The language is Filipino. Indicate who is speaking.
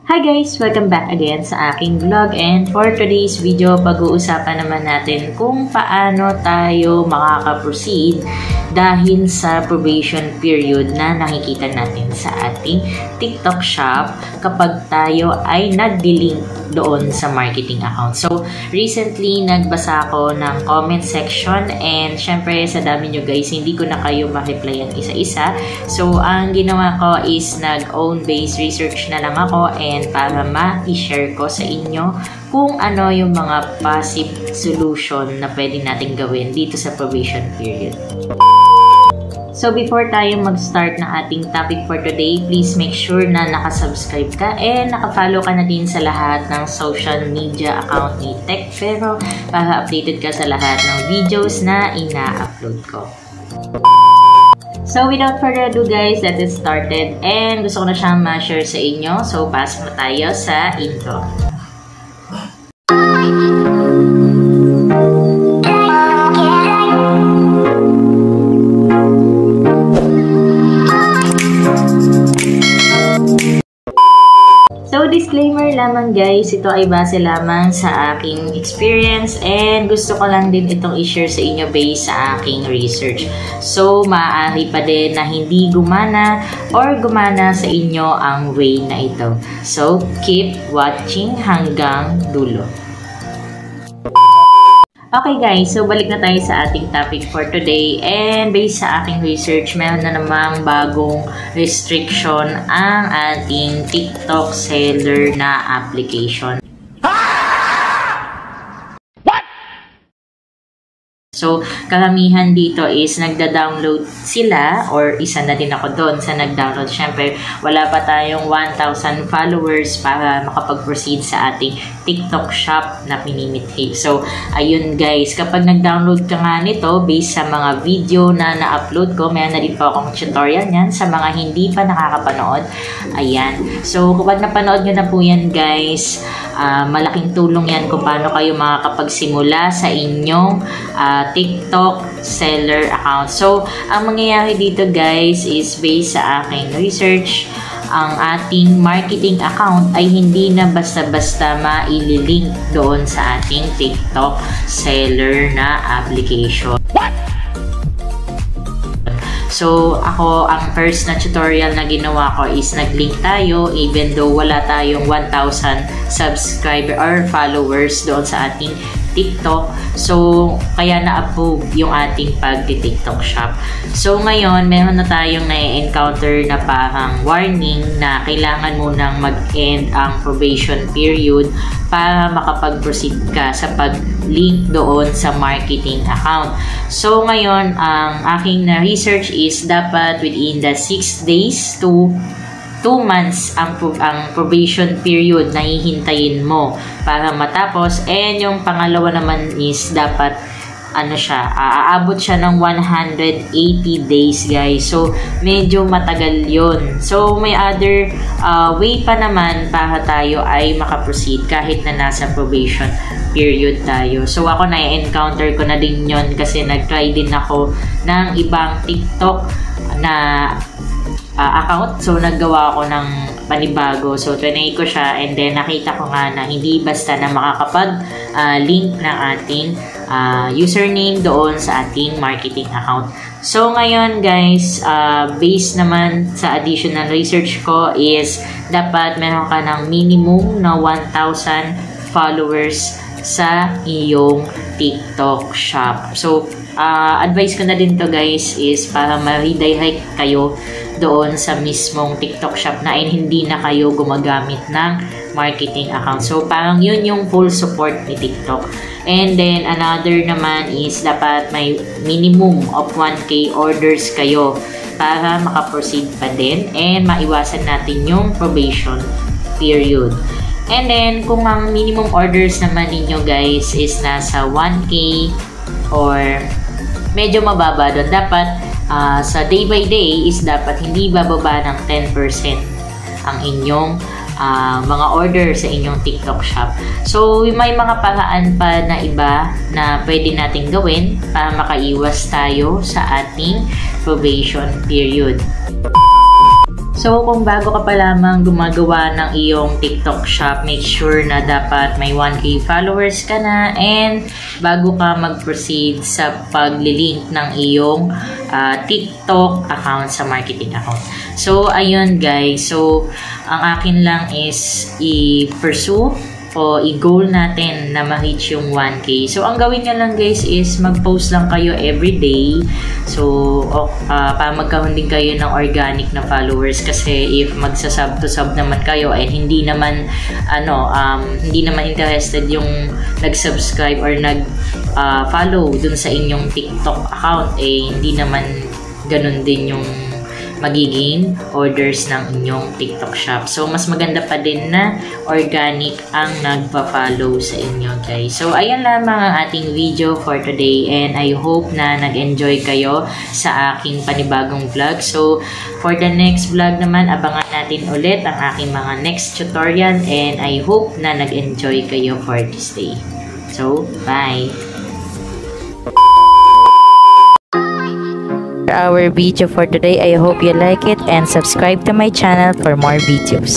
Speaker 1: Hi guys! Welcome back again sa aking vlog, and for today's video, pag-uusapan naman natin kung paano tayo makaka-proceed dahil sa probation period na nakikita natin sa ating TikTok shop kapag tayo ay nag-delink doon sa marketing account. So, recently, nagbasa ako ng comment section, and syempre sa dami nyo guys, hindi ko na kayo ma-replyan isa-isa. So, ang ginawa ko is nag-own based research na lang ako, and para ma-share ko sa inyo kung ano yung mga passive solution na pwede natin gawin dito sa probation period. So, before tayo mag-start ng ating topic for today, please make sure na nakasubscribe ka and nakafollow ka na din sa lahat ng social media account ni TechFero para updated ka sa lahat ng videos na ina-upload ko. So, without further ado guys, let's get started. And gusto ko na siyang ma-share sa inyo. So, pasok na tayo sa intro. So, disclaimer lamang guys, ito ay base lamang sa aking experience and gusto ko lang din itong i-share sa inyo based sa aking research. So, maaari pa din na hindi gumana or gumana sa inyo ang way na ito. So, keep watching hanggang dulo. Okay guys, so balik na tayo sa ating topic for today, and based sa aking research, meron na namang bagong restriction ang ating TikTok seller na application. So, karamihan dito is nagda-download sila, or isa na din ako doon sa nag-download. Siyempre, wala pa tayong 1,000 followers para makapag-proceed sa ating TikTok shop na pinimithi. So, ayun guys, kapag nag-download ka nga nito, based sa mga video na na-upload ko, mayroon na din po akong tutorial yan sa mga hindi pa nakakapanood. Ayan. So, kapag napanood nyo na po yan guys, malaking tulong yan kung paano kayo makakapagsimula sa inyong TikTok seller account. So, ang mangyayari dito guys is based sa aking research, ang ating marketing account ay hindi na basta-basta maililink doon sa ating TikTok seller na application. So, ako, ang first na tutorial na ginawa ko is nag-link tayo even though wala tayong 1,000 subscriber or followers doon sa ating TikTok. So, kaya na-approve yung ating pag-TikTok shop. So, ngayon, meron na tayong na-encounter na parang warning na kailangan mo nang mag-end ang probation period para makapag-proceed ka sa pag-link doon sa marketing account. So, ngayon, ang aking na-research is dapat within the 6 days to 2 months ang probation period na hihintayin mo para matapos. And yung pangalawa naman is dapat aabot siya ng 180 days guys. So, medyo matagal yun. So, may other way pa naman para tayo ay makaproceed kahit na nasa probation period tayo. So, ako na-encounter ko na din yun kasi nag-try din ako ng ibang TikTok na account. So, naggawa ako ng panibago. So, trinay ko siya and then nakita ko nga na hindi basta na makakapag-link ng ating username doon sa ating marketing account. So, ngayon guys, based naman sa additional research ko is dapat meron ka ng minimum na 1,000 followers sa iyong TikTok shop. So, advice ko na din to guys is para ma-redirect kayo doon sa mismong TikTok shop na hindi na kayo gumagamit ng marketing account. So, parang yun yung full support ni TikTok. And then, another naman is dapat may minimum of 1K orders kayo para makaproceed pa din and maiwasan natin yung probation period. And then, kung ang minimum orders naman ninyo guys is nasa 1K or medyo mababa doon, dapat sa day by day is dapat hindi bababa ng 10% ang inyong mga order sa inyong TikTok shop. So, may mga paraan pa na iba na pwede nating gawin para makaiwas tayo sa ating probation period. So, kung bago ka pa lamang gumagawa ng iyong TikTok shop, make sure na dapat may 1K followers ka na, and bago ka mag-proceed sa paglilink ng iyong TikTok account sa marketing account. So, ayun guys. So, ang akin lang is i-pursue o i-goal natin na ma-reach yung 1K. So, ang gawin nyo lang guys is mag-post lang kayo everyday. So, magkaroon din kayo ng organic na followers, kasi if magsa-sub to sub naman kayo and hindi naman interested yung nag-subscribe or nag-follow dun sa inyong TikTok account, hindi naman ganun din yung magiging orders ng inyong TikTok shop. So, mas maganda pa din na organic ang nagpa-follow sa inyo, guys. So, ayan lamang ang ating video for today, and I hope na nag-enjoy kayo sa aking panibagong vlog. So, for the next vlog naman, abangan natin ulit ang aking mga next tutorial, and I hope na nag-enjoy kayo for this day. So, bye! Our video for today. I hope you like it and subscribe to my channel for more videos.